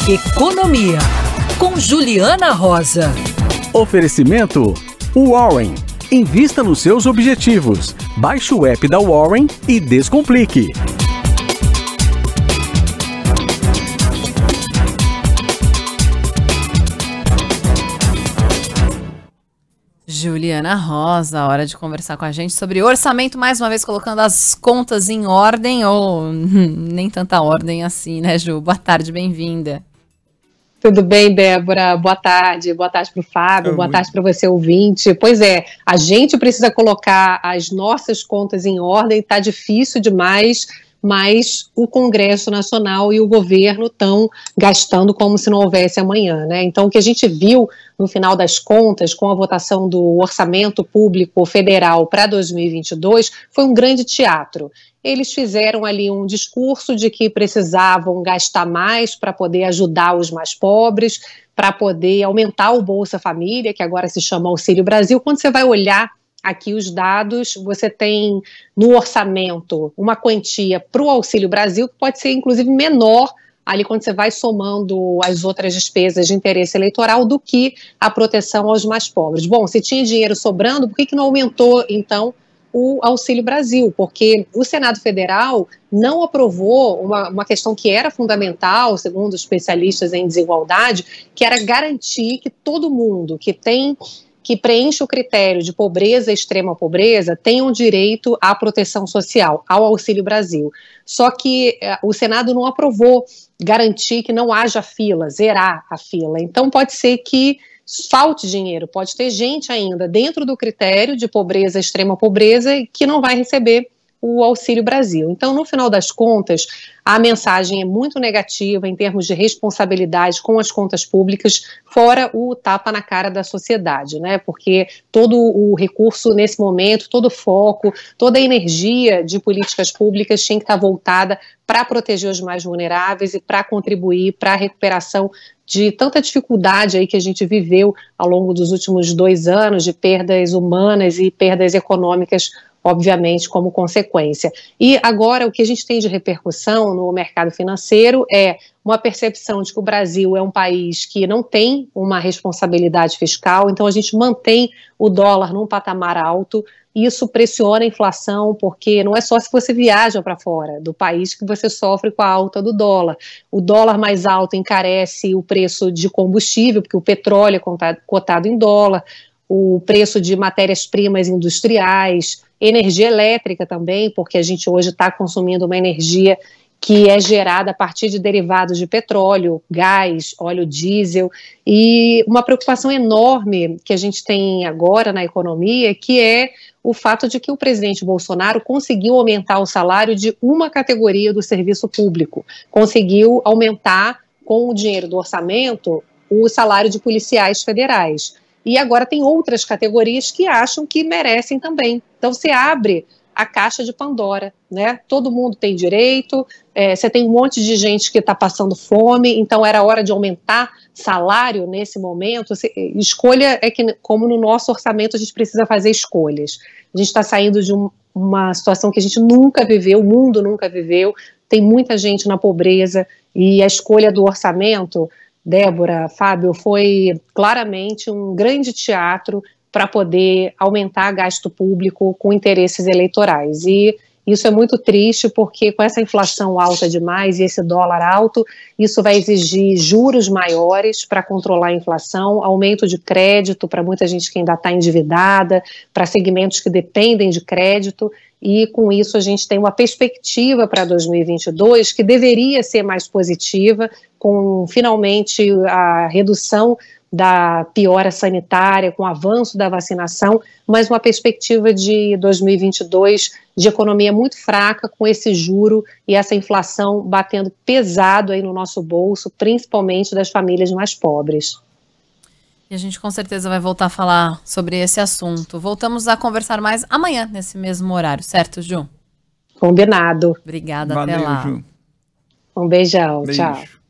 Economia, com Juliana Rosa. Oferecimento Warren. Invista nos seus objetivos. Baixe o app da Warren e descomplique. Juliana Rosa, hora de conversar com a gente sobre orçamento, mais uma vez colocando as contas em ordem, ou nem tanta ordem assim, né, Ju? Boa tarde, bem-vinda. Tudo bem, Débora? Boa tarde para o Fábio, boa tarde para você, ouvinte. Pois é, a gente precisa colocar as nossas contas em ordem, está difícil demais, mas o Congresso Nacional e o governo estão gastando como se não houvesse amanhã, né? Então, o que a gente viu no final das contas, com a votação do Orçamento Público Federal para 2022, foi um grande teatro. Eles fizeram ali um discurso de que precisavam gastar mais para poder ajudar os mais pobres, para poder aumentar o Bolsa Família, que agora se chama Auxílio Brasil. Quando você vai olhar aqui os dados, você tem no orçamento uma quantia para o Auxílio Brasil, que pode ser inclusive menor ali quando você vai somando as outras despesas de interesse eleitoral do que a proteção aos mais pobres. Bom, se tinha dinheiro sobrando, por que não aumentou então o Auxílio Brasil? Porque o Senado Federal não aprovou uma questão que era fundamental, segundo os especialistas em desigualdade, que era garantir que todo mundo que preenche o critério de pobreza e extrema pobreza tenham direito à proteção social, ao Auxílio Brasil. Só que o Senado não aprovou garantir que não haja fila, zerar a fila. Então pode ser que falte dinheiro, pode ter gente ainda dentro do critério de pobreza, extrema pobreza, que não vai receber o Auxílio Brasil. Então, no final das contas, a mensagem é muito negativa em termos de responsabilidade com as contas públicas, fora o tapa na cara da sociedade, né? Porque todo o recurso nesse momento, todo o foco, toda a energia de políticas públicas tinha que estar voltada para proteger os mais vulneráveis e para contribuir para a recuperação de tanta dificuldade aí que a gente viveu ao longo dos últimos 2 anos, de perdas humanas e perdas econômicas, obviamente, como consequência. E agora o que a gente tem de repercussão no mercado financeiro é uma percepção de que o Brasil é um país que não tem uma responsabilidade fiscal, então a gente mantém o dólar num patamar alto. Isso pressiona a inflação, porque não é só se você viaja para fora do país que você sofre com a alta do dólar. O dólar mais alto encarece o preço de combustível, porque o petróleo é cotado em dólar, o preço de matérias-primas industriais, energia elétrica também, porque a gente hoje está consumindo uma energia que é gerada a partir de derivados de petróleo, gás, óleo diesel, e uma preocupação enorme que a gente tem agora na economia, que é o fato de que o presidente Bolsonaro conseguiu aumentar o salário de uma categoria do serviço público, conseguiu aumentar com o dinheiro do orçamento o salário de policiais federais. E agora tem outras categorias que acham que merecem também. Então você abre a caixa de Pandora, né? Todo mundo tem direito, você tem um monte de gente que está passando fome, então era hora de aumentar salário nesse momento. Escolha é que, como no nosso orçamento, a gente precisa fazer escolhas. A gente está saindo de uma situação que a gente nunca viveu, o mundo nunca viveu, tem muita gente na pobreza, e a escolha do orçamento, Débora, Fábio, foi claramente um grande teatro para poder aumentar gasto público com interesses eleitorais. E isso é muito triste, porque com essa inflação alta demais e esse dólar alto, isso vai exigir juros maiores para controlar a inflação, aumento de crédito para muita gente que ainda está endividada, para segmentos que dependem de crédito, e com isso a gente tem uma perspectiva para 2022 que deveria ser mais positiva, com finalmente a redução da piora sanitária, com o avanço da vacinação, mas uma perspectiva de 2022 de economia muito fraca, com esse juro e essa inflação batendo pesado aí no nosso bolso, principalmente das famílias mais pobres. E a gente com certeza vai voltar a falar sobre esse assunto. Voltamos a conversar mais amanhã, nesse mesmo horário, certo, Ju? Combinado. Obrigada, Valeu, até lá. Ju. Um beijão, Beijo. tchau.